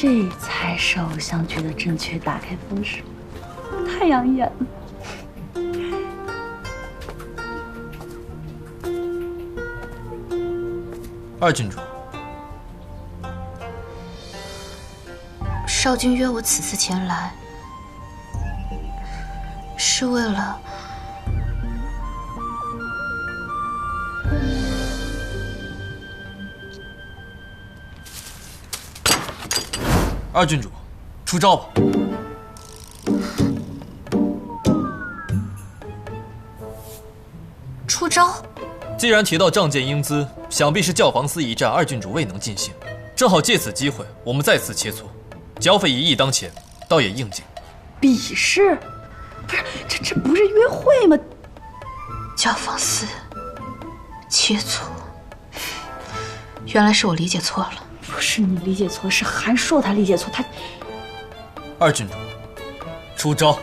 这才是偶像剧的正确打开方式，太养眼了。二郡主，少君约我此次前来，是为了二郡主，出招吧。出招。既然提到仗剑英姿，想必是教皇司一战二郡主未能尽兴，正好借此机会，我们再次切磋。剿匪1役当前，倒也应景。比试？不是，这不是约会吗？教坊司切磋，原来是我理解错了。不是你理解错，是韩硕他理解错，他。二郡主，出招！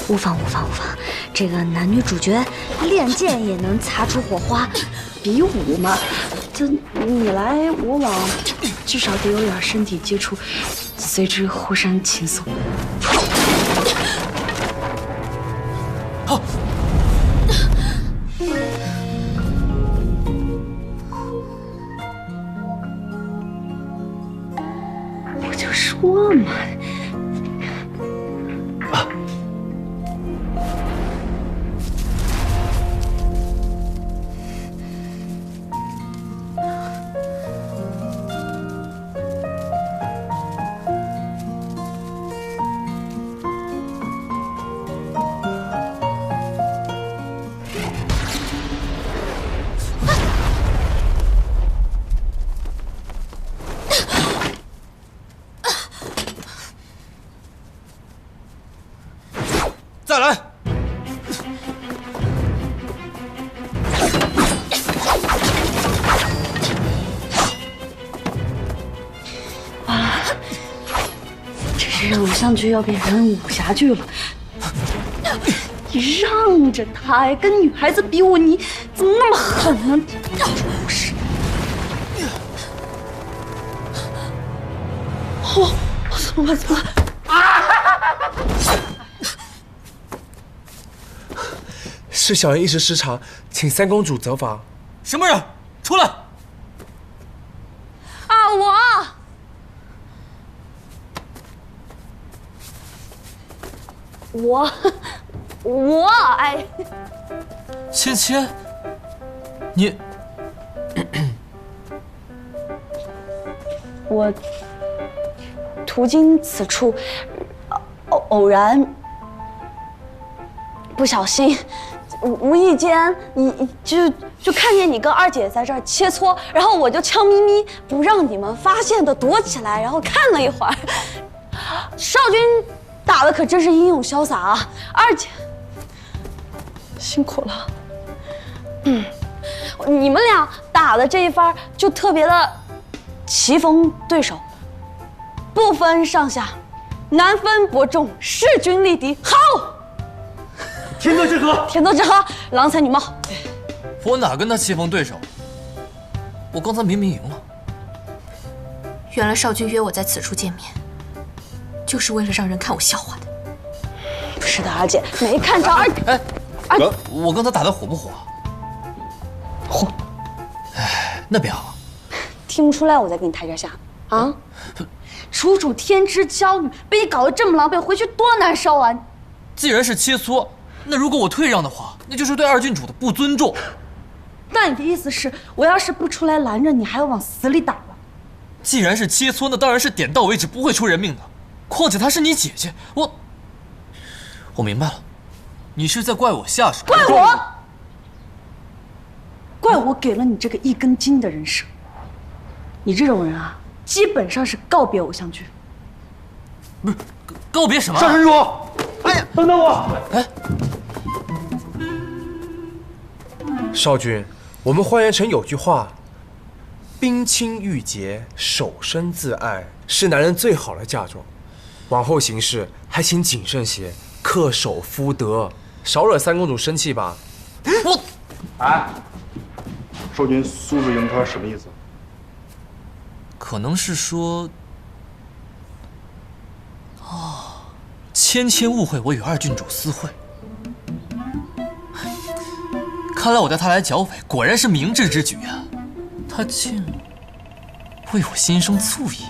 无妨，这个男女主角练剑也能擦出火花，比武嘛，这你来我往，至少得有点身体接触，随之互生情愫。好。我就说嘛。再来！完了，这是偶像剧要变成武侠剧了。你让着他呀，跟女孩子比武，你怎么那么狠呢？不是。哦，怎么办？是小人一时失常，请三公主责罚。什么人？出来！啊，我，哎，芊芊，你，我途经此处，偶然不小心。无意间，你就看见你跟二姐在这儿切磋，然后我就悄咪咪不让你们发现的躲起来，然后看了一会儿。少君打的可真是英勇潇洒啊！二姐辛苦了。你们俩打的这一番就特别的棋逢对手，不分上下，难分伯仲，势均力敌，好！天作之合，天作之合，郎才女貌。我哪跟他棋逢对手？我刚才明明赢了。原来少君约我在此处见面，就是为了让人看我笑话的。不是的，二姐没看着二。我刚才打的火不火？火。哎，那便好。听不出来我在给你台阶下啊？楚楚天之娇女，被你搞得这么狼狈，回去多难受啊！既然是切磋，那如果我退让的话，那就是对二郡主的不尊重。那你的意思是，我要是不出来拦着你，还要往死里打了？既然是切磋，那当然是点到为止，不会出人命的。况且她是你姐姐，我明白了，你是在怪我下手。怪我？怪我给了你这个一根筋的人设。你这种人啊，基本上是告别偶像剧。不是，告别什么？少郡主，哎呀，等等我！哎，少君，我们还原成有句话：冰清玉洁，守身自爱，是男人最好的嫁妆。往后行事还请谨慎些，恪守夫德，少惹三公主生气吧。我哎，少君素质迎客什么意思？可能是说，芊芊误会我与二郡主私会。看来我带她来剿匪，果然是明智之举啊！她竟为我心生醋意。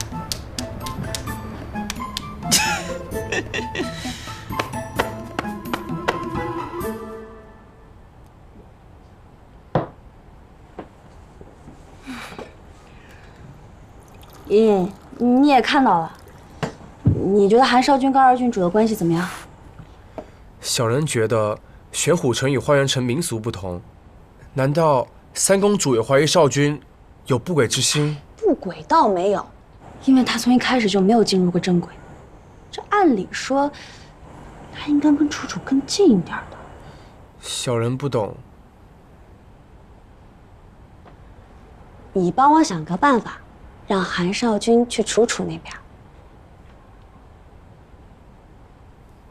你也看到了，你觉得韩少君跟二郡主的关系怎么样？小人觉得玄虎城与花园城民俗不同，难道三公主也怀疑少君有不轨之心？不轨倒没有，因为他从一开始就没有进入过正轨。这按理说，他应该跟楚楚更近一点的。小人不懂。你帮我想个办法，让韩少君去楚楚那边。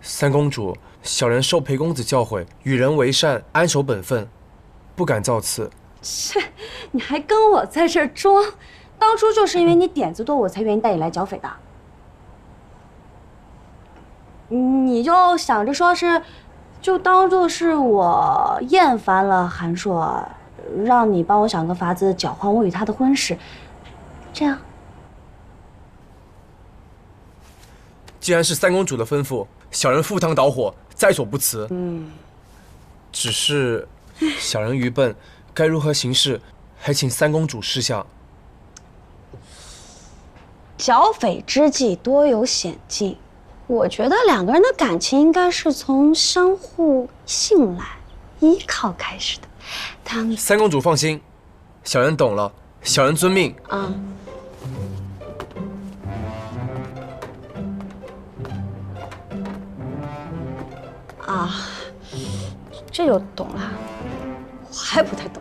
三公主，小人受裴公子教诲，与人为善，安守本分，不敢造次。切，你还跟我在这儿装？当初就是因为你点子多，我才愿意带你来剿匪的。你就想着说是，就当做是我厌烦了韩硕，让你帮我想个法子搅黄我与他的婚事，这样。既然是三公主的吩咐，小人赴汤蹈火，在所不辞。只是小人愚笨，该如何行事，还请三公主示下。剿匪之际多有险境，我觉得两个人的感情应该是从相互信赖、依靠开始的。他们三公主放心，小人懂了，小人遵命。这就懂了，我还不太懂。